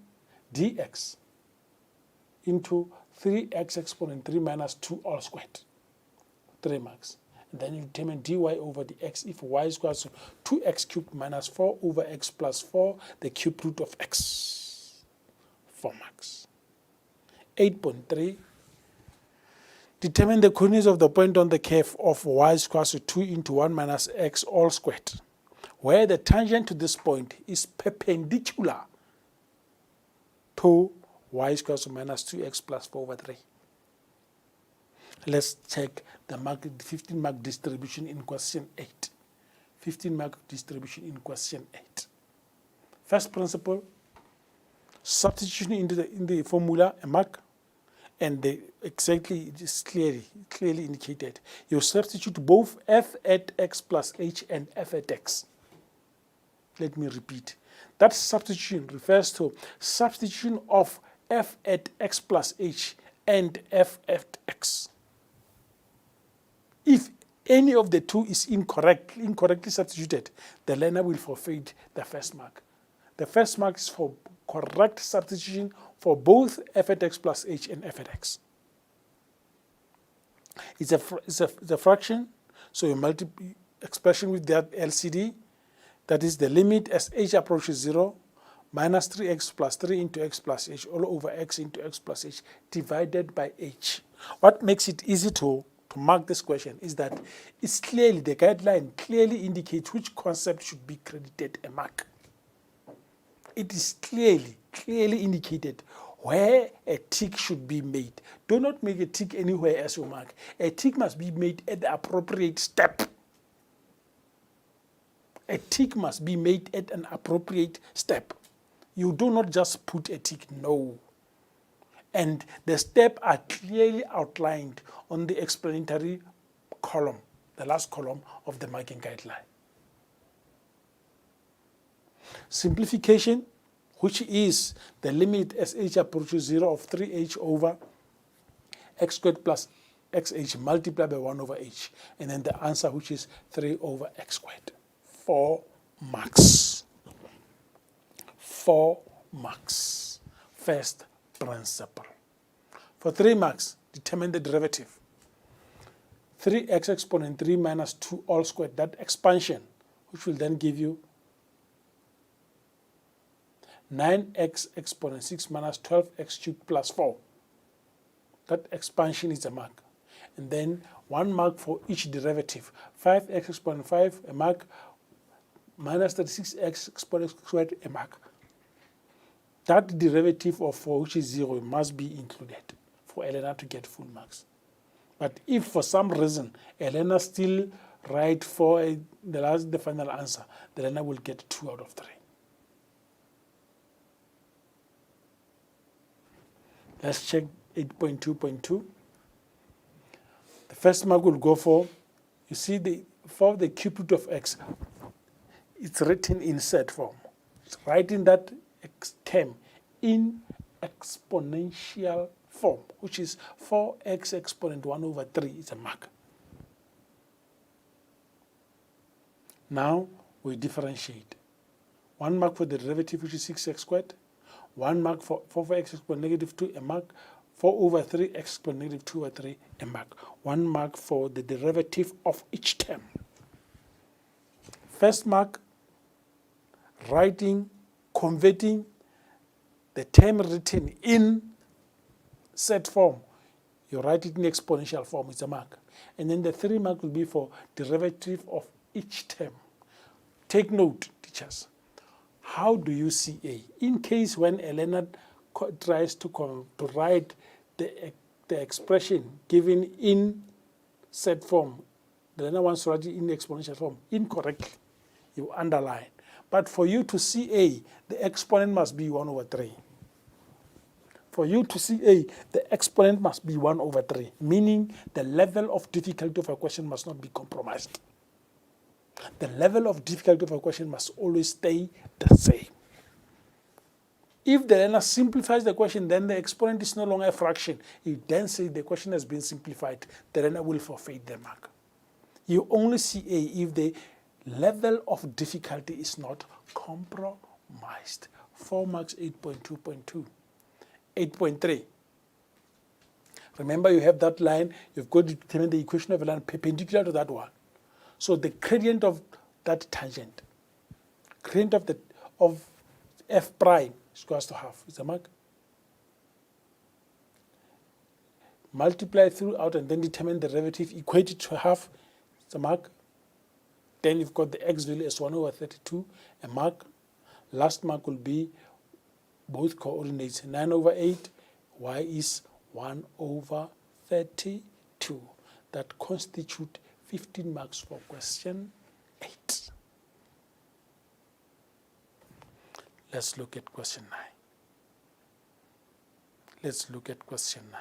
dx into 3x exponent 3 minus 2 all squared. 3 marks. And then you determine dy over dx if y is equal to 2x cubed minus 4 over x plus 4, the cube root of x. 4 marks. 8.3. Determine the coordinates of the point on the curve of y is equal to 2 into 1 minus x all squared, where the tangent to this point is perpendicular to y is equal to minus 2x plus 4 over 3. Let's check the 15 mark distribution in question 8. 15 mark distribution in question 8. First principle, substitution in the formula, a mark, and exactly it is clearly indicated. You substitute both f at x plus h and f at x. Let me repeat. That substitution refers to substitution of f at x plus h and f at x. If any of the two is incorrectly substituted, the learner will forfeit the first mark. The first mark is for correct substitution for both f at x plus h and f at x. It's a fraction, so you multiply expression with that LCD. That is the limit as h approaches 0, minus 3x plus 3 into x plus h all over x into x plus h divided by h. What makes it easy to mark this question is that it's clearly, the guideline clearly indicates which concept should be credited a mark. It is clearly indicated where a tick should be made. Do not make a tick anywhere as your mark. A tick must be made at the appropriate step. A tick must be made at an appropriate step. You do not just put a tick, no. And the steps are clearly outlined on the explanatory column, the last column of the marking guideline. Simplification, which is the limit as h approaches 0 of 3h over x squared plus xh multiplied by 1 over h. And then the answer, which is 3 over x squared. 4 marks. 4 marks. First principle. For 3 marks, determine the derivative. 3x exponent 3 minus 2 all squared, that expansion, which will then give you 9x exponent 6 minus 12x cubed plus 4. That expansion is a mark. And then 1 mark for each derivative. 5x exponent 5, a mark, minus 36x exponent squared, a mark. That derivative of 4, which is 0, must be included for a learner to get full marks. But if for some reason a learner still write for the final answer, the learner will get 2 out of 3. Let's check 8.2.2. The first mark will go for, you see, for the cube root of x, it's written in set form. It's writing that term in exponential form, which is 4x exponent 1 over 3 is a mark. Now we differentiate. 1 mark for the derivative, which is 6x squared. 1 mark for 4x exponent negative 2, a mark. 4 over 3x exponent negative 2 over 3, a mark. 1 mark for the derivative of each term. First mark, converting the term written in set form. You write it in exponential form, it's a mark. And then the 3 mark will be for derivative of each term. Take note, teachers. How do you see A? In case when a learner tries to write the the expression given in set form, the learner wants to write it in exponential form, incorrectly, you underline. But for you to see A, the exponent must be 1 over 3. For you to see A, the exponent must be 1 over 3, meaning the level of difficulty of a question must not be compromised. The level of difficulty of a question must always stay the same. If the learner simplifies the question, then the exponent is no longer a fraction. You then say the question has been simplified, the learner will forfeit the mark. You only see A if the level of difficulty is not compromised. 4 marks, 8.2.2. 8.3. Remember, you have that line, you've got to determine the equation of a line perpendicular to that one. So the gradient of that tangent, gradient of f prime is equals to half. Is a mark. Multiply throughout and then determine the derivative, equate it to half. It's a mark. Then you've got the x value as 1 over 32, a mark. Last mark will be both coordinates, 9 over 8, y is 1 over 32. That constitute 15 marks for question 8. Let's look at question 9. Let's look at question 9.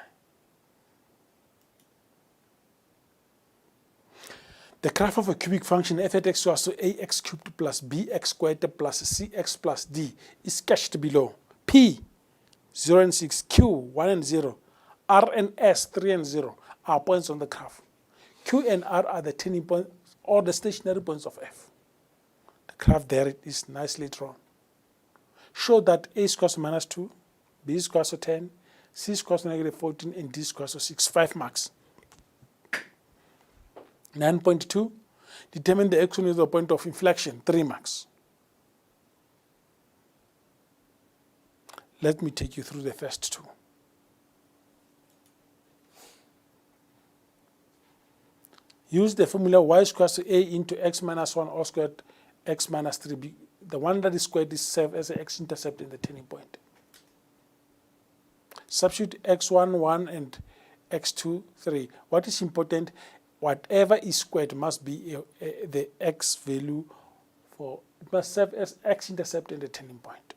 The graph of a cubic function f at x equals to ax cubed plus bx squared plus cx plus d is sketched below. P, 0 and 6, Q, 1 and 0, R and S, 3 and 0, are points on the graph. Q and R are the turning points or the stationary points of F. The graph there is nicely drawn. Show that A is equals to minus 2, B is equals to 10, C is equals to negative 14, and D is equals to 6. 5 marks. 9.2. Determine the x-1 is the point of inflection. 3 marks. Let me take you through the first two. Use the formula y is equals to a into x minus 1 all squared x minus 3b. The one that is squared is served as an x-intercept in the turning point. Substitute x1, 1 and x2, 3. What is important, whatever is squared must be the x value for, it must serve as x-intercept in the turning point.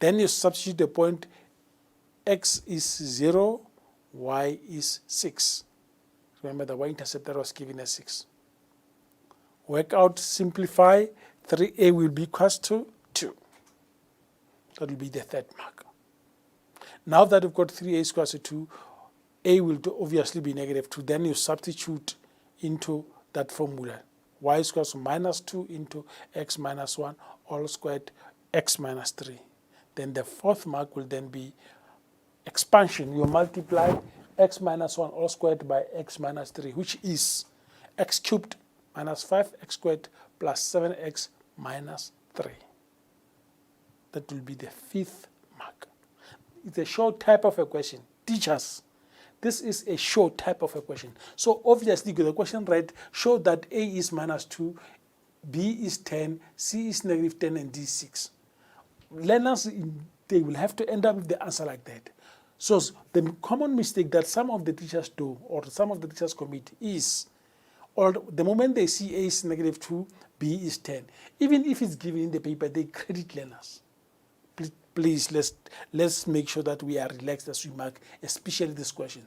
Then you substitute the point, x is 0, y is 6. Remember the y-intercept that was given as 6. Work out, simplify, 3a will be equals to 2. That will be the third mark. Now that we've got 3a is equals to 2, a will obviously be negative 2. Then you substitute into that formula. Y is equals to minus 2 into x minus 1 all squared x minus 3. Then the fourth mark will then be expansion. You multiply x minus 1 all squared by x minus 3, which is x cubed minus 5x squared plus 7x minus 3. That will be the fifth mark. It's a short type of a question. Teachers, this is a short type of a question. So obviously, the question read, show that a is minus 2, b is 10, c is negative 10, and d is 6. Learners, they will have to end up with the answer like that. So the common mistake that some of the teachers do, or some of the teachers commit, is, or the moment they see a is negative 2, b is 10, even if it's given in the paper, they credit learners. Please, let's make sure that we are relaxed as we mark, especially this question.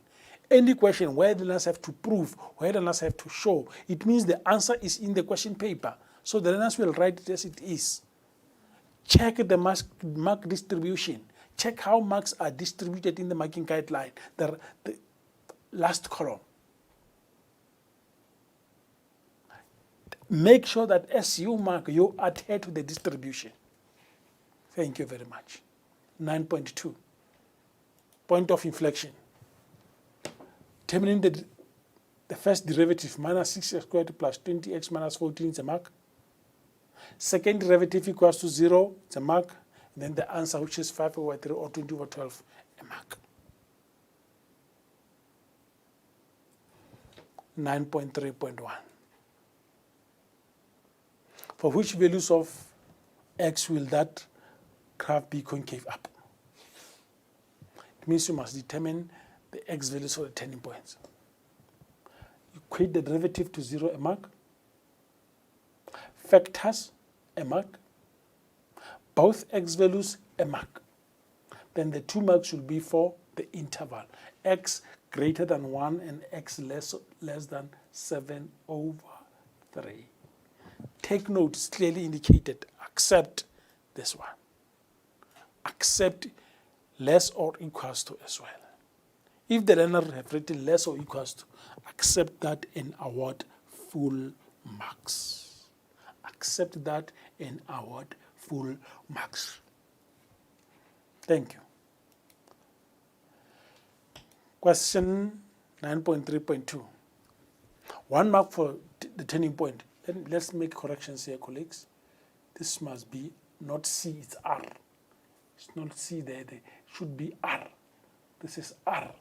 Any question where the learners have to prove, where the learners have to show, it means the answer is in the question paper. So the learners will write it as it is. Check the mark distribution. Check how marks are distributed in the marking guideline, the last column. Make sure that as you mark, you adhere to the distribution. Thank you very much. 9.2. Point of inflection. Determining the first derivative, minus 6x squared plus 20x minus 14 is a mark. Second derivative equals to 0, it's a mark. Then the answer, which is 5 over 3 or 20 over 12, a mark. 9.3.1. For which values of x will that graph be concave up? It means you must determine the x values for the turning points. Equate the derivative to 0, a mark. Factors, a mark. Both x values, a mark. Then the 2 marks will be for the interval, x greater than 1 and x less than 7/3. Take note, it's clearly indicated, accept this one. Accept less or equals to as well. If the learner have written less or equals to, accept that and award full marks. Accept that and award full marks. Thank you. Question 9.3.2. 1 mark for the turning point. Let's make corrections here, colleagues. This must be not C, it's R. It's not C there, it should be R. This is R.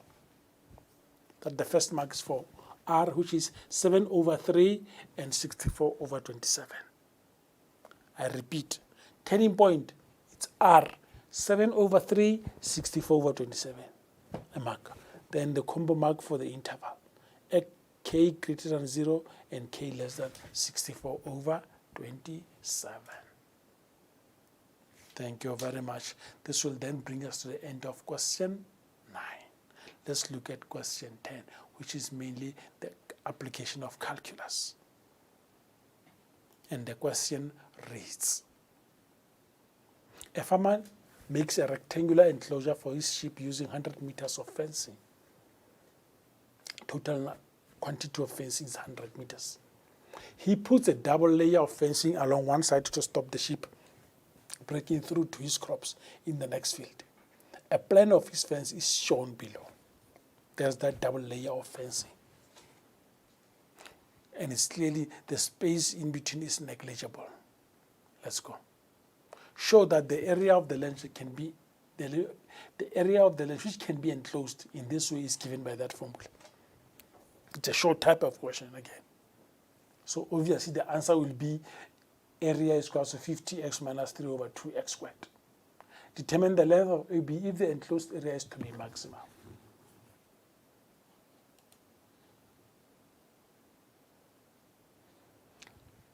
That the first mark is for R, which is 7/3 and 64/27. I repeat, turning point, it's R, 7/3, 64/27, a mark. Then the combo mark for the interval, k greater than 0 and k less than 64/27. Thank you very much. This will then bring us to the end of question 9. Let's look at question 10, which is mainly the application of calculus. And the question reads, a farmer makes a rectangular enclosure for his sheep using 100 meters of fencing. Total quantity of fencing is 100 meters. He puts a double layer of fencing along one side to stop the sheep breaking through to his crops in the next field. A plan of his fence is shown below. There's that double layer of fencing. And it's clearly the space in between is negligible. Let's go. Show that the area of the land can be the area of the land which can be enclosed in this way is given by that formula. It's a short type of question again. So obviously the answer will be area is equal to 50x minus 3/2x squared. Determine the length of AB if the enclosed area is to be maximum.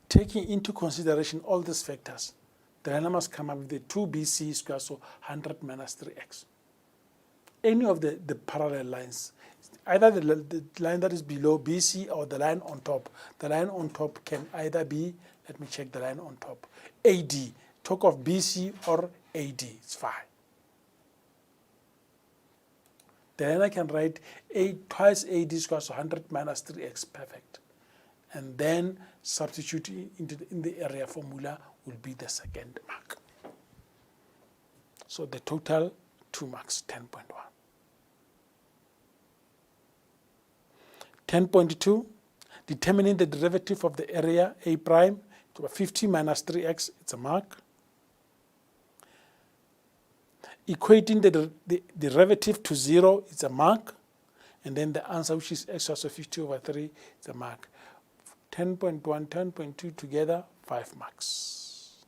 Taking into consideration all these factors, the learner must come up with the 2BC is equal to 100 minus 3x. Any of the parallel lines, either the line that is below BC or the line on top. The line on top can either be, let me check the line on top, AD. Talk of BC or AD, it's fine. The learner can write twice AD is equal to 100 minus 3x, perfect. And then substitute in the area formula will be the second mark. So the total 2 marks, 10.1. 10.2, determining the derivative of the area A prime to 50 minus 3x, it's a mark. Equating the derivative to 0, it's a mark. And then the answer, which is x equals to 50/3, it's a mark. 10.1, 10.2 together, 5 marks.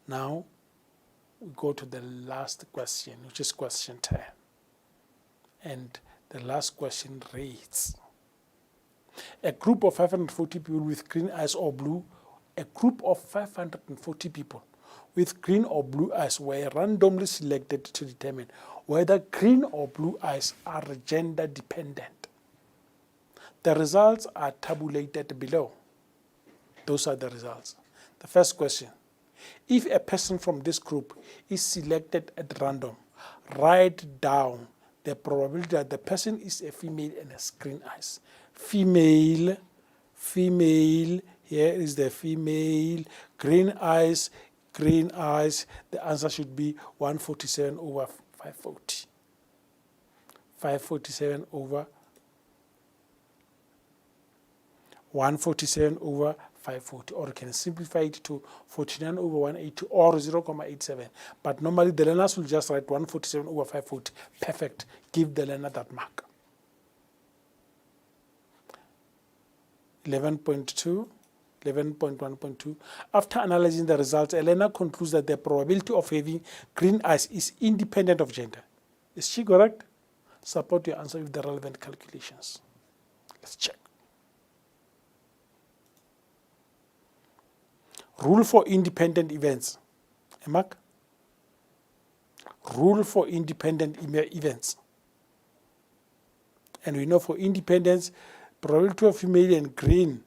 Now, we go to the last question, which is question 10. And the last question reads, a group of 540 people with green eyes or blue, a group of 540 people with green or blue eyes were randomly selected to determine whether green or blue eyes are gender dependent. The results are tabulated below. Those are the results. The first question, if a person from this group is selected at random, write down the probability that the person is a female and has green eyes. Female, here is the female, green eyes. The answer should be 147 over 540. 547 over 147 over 540, or you can simplify it to 49 over 180 or 0.87. But normally the learners will just write 147 over 540. Perfect. Give the learner that mark. 11.2, 11.1.2. After analyzing the results, a learner concludes that the probability of having green eyes is independent of gender. Is she correct? Support your answer with the relevant calculations. Let's check. Rule for independent events. A mark? Rule for independent events. And we know for independence, probability of female and green,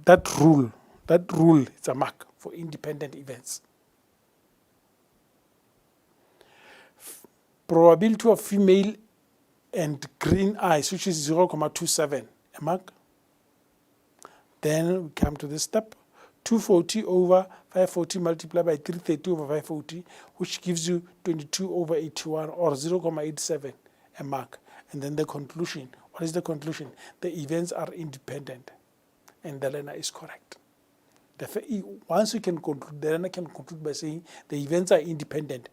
that rule is a mark for independent events. Probability of female and green eyes, which is 0.27, a mark. Then we come to this step, 240 over 540 multiplied by 330 over 540, which gives you 22 over 81 or 0.87, a mark. And then the conclusion. What is the conclusion? The events are independent and the learner is correct. Once you can conclude, the learner can conclude by saying the events are independent,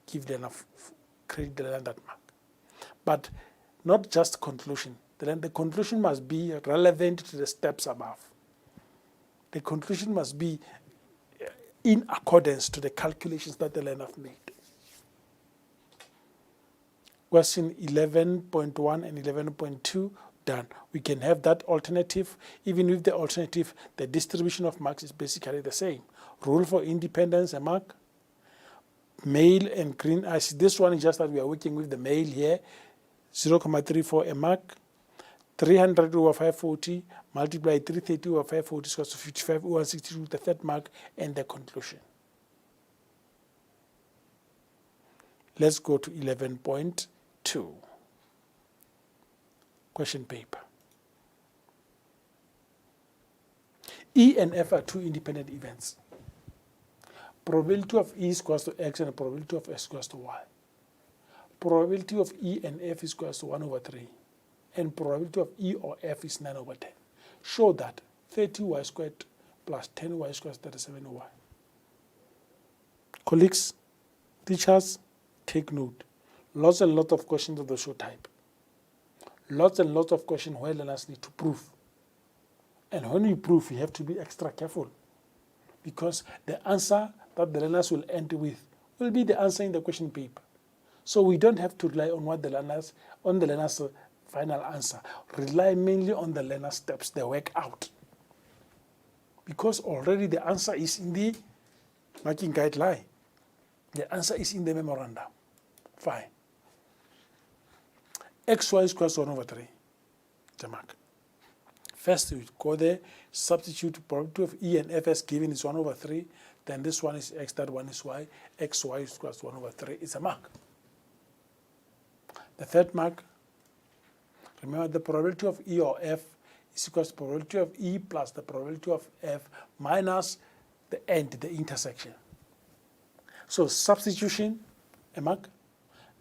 give the learner credit the learner that mark. But not just conclusion. The conclusion must be relevant to the steps above. The conclusion must be in accordance to the calculations that the learner made. Question 11.1 and 11.2 done. We can have that alternative. Even with the alternative, the distribution of marks is basically the same. Rule for independence, a mark. Male and green eyes. This one is just that we are working with the male here. 0.34, a mark. 300 over 540 multiplied 330 over 540 equals to 55 over 162, the third mark, and the conclusion. Let's go to 11.2. Question paper. E and F are two independent events. Probability of E is equals to X and probability of S is equals to Y. Probability of E and F is equals to 1 over 3. And probability of E or F is 9 over 10. Show that 30y squared plus 10y squared is 37y. Colleagues, teachers, take note. Lots and lots of questions of the show type. Lots and lots of questions where learners need to prove. And when you prove, you have to be extra careful, because the answer that the learners will end with will be the answer in the question paper. So we don't have to rely on what the learners, on the learners' final answer. Rely mainly on the learner steps they work out, because already the answer is in the marking guideline. The answer is in the memorandum. Fine. XY is equals to 1 over 3. The mark. First, we go there, substitute probability of E and FS given is 1 over 3. Then this one is X, that one is Y. XY is equals to 1 over 3. It's a mark. The third mark, remember the probability of E or F is equals to probability of E plus the probability of F minus the end, the intersection. So substitution, a mark.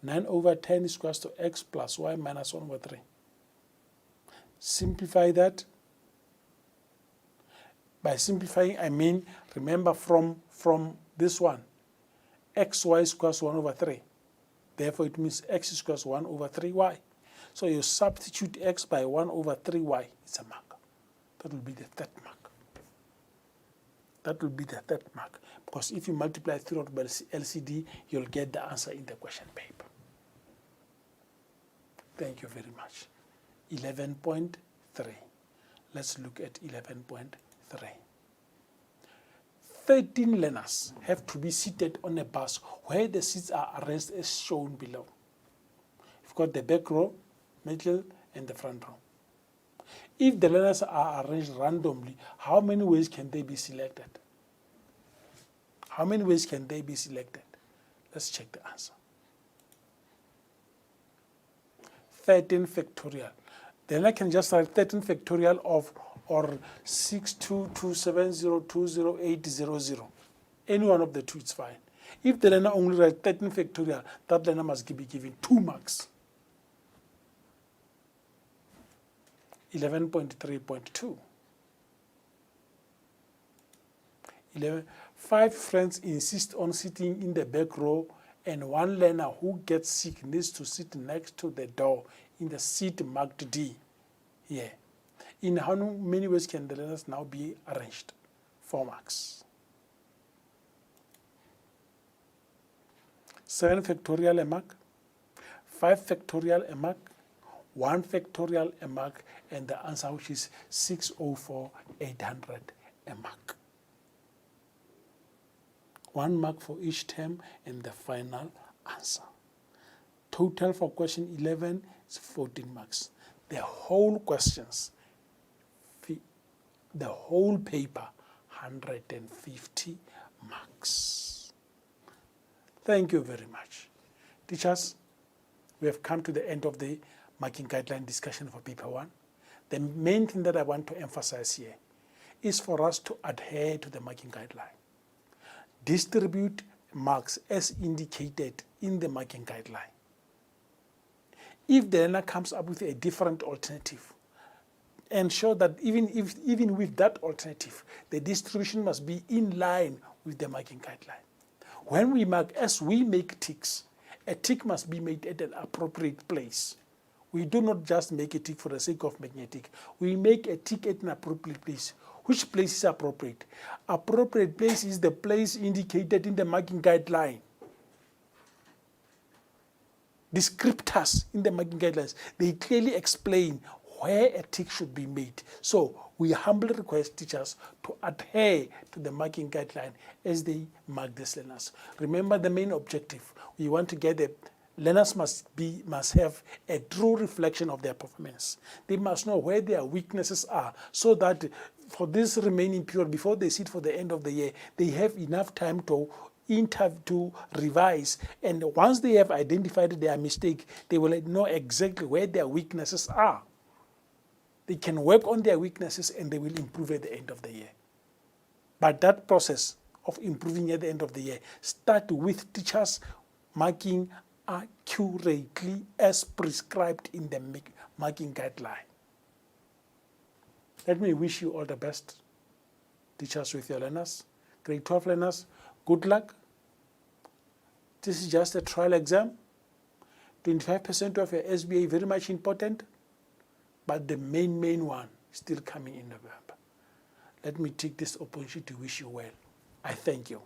9 over 10 is equals to X plus Y minus 1 over 3. Simplify that. By simplifying, I mean, remember from this one, XY is equals to 1 over 3. Therefore, it means X is equals to 1 over 3Y. So you substitute X by 1 over 3Y. It's a mark. That will be the third mark. That will be the third mark. Because if you multiply throughout by LCD, you'll get the answer in the question paper. Thank you very much. 11.3. Let's look at 11.3. 13 learners have to be seated on a bus where the seats are arranged as shown below. You've got the back row, middle, and the front row. If the learners are arranged randomly, how many ways can they be selected? How many ways can they be selected? Let's check the answer. 13 factorial. The learner can just write 13 factorial of or 62270208000. Any one of the two is fine. If the learner only writes 13 factorial, that learner must be given 2 marks. 11.3.2. 5 friends insist on sitting in the back row, and one learner who gets sick needs to sit next to the door in the seat marked D here. In how many ways can the learners now be arranged? 4 marks. 7 factorial, a mark. 5 factorial a mark, 1 factorial a mark, and the answer, which is 604,800 a mark. 1 mark for each term and the final answer. Total for question 11 is 14 marks. The whole questions, the whole paper, 150 marks. Thank you very much. Teachers, we have come to the end of the marking guideline discussion for paper 1. The main thing that I want to emphasize here is for us to adhere to the marking guideline. Distribute marks as indicated in the marking guideline. If the learner comes up with a different alternative, ensure that even with that alternative, the distribution must be in line with the marking guideline. When we mark, as we make ticks, a tick must be made at an appropriate place. We do not just make a tick for the sake of making a tick. We make a tick at an appropriate place. Which place is appropriate? Appropriate place is the place indicated in the marking guideline. Descriptors in the marking guidelines, they clearly explain where a tick should be made. So we humbly request teachers to adhere to the marking guideline as they mark these learners. Remember the main objective. We want to get the learners must have a true reflection of their performance. They must know where their weaknesses are, so that for this remaining period, before they sit for the end of the year, they have enough time to revise. And once they have identified their mistake, they will know exactly where their weaknesses are. They can work on their weaknesses and they will improve at the end of the year. But that process of improving at the end of the year starts with teachers marking accurately as prescribed in the marking guideline. Let me wish you all the best, teachers, with your learners. Grade 12 learners, good luck. This is just a trial exam. 25% of your SBA very much important, but the main one is still coming in November. Let me take this opportunity to wish you well. I thank you.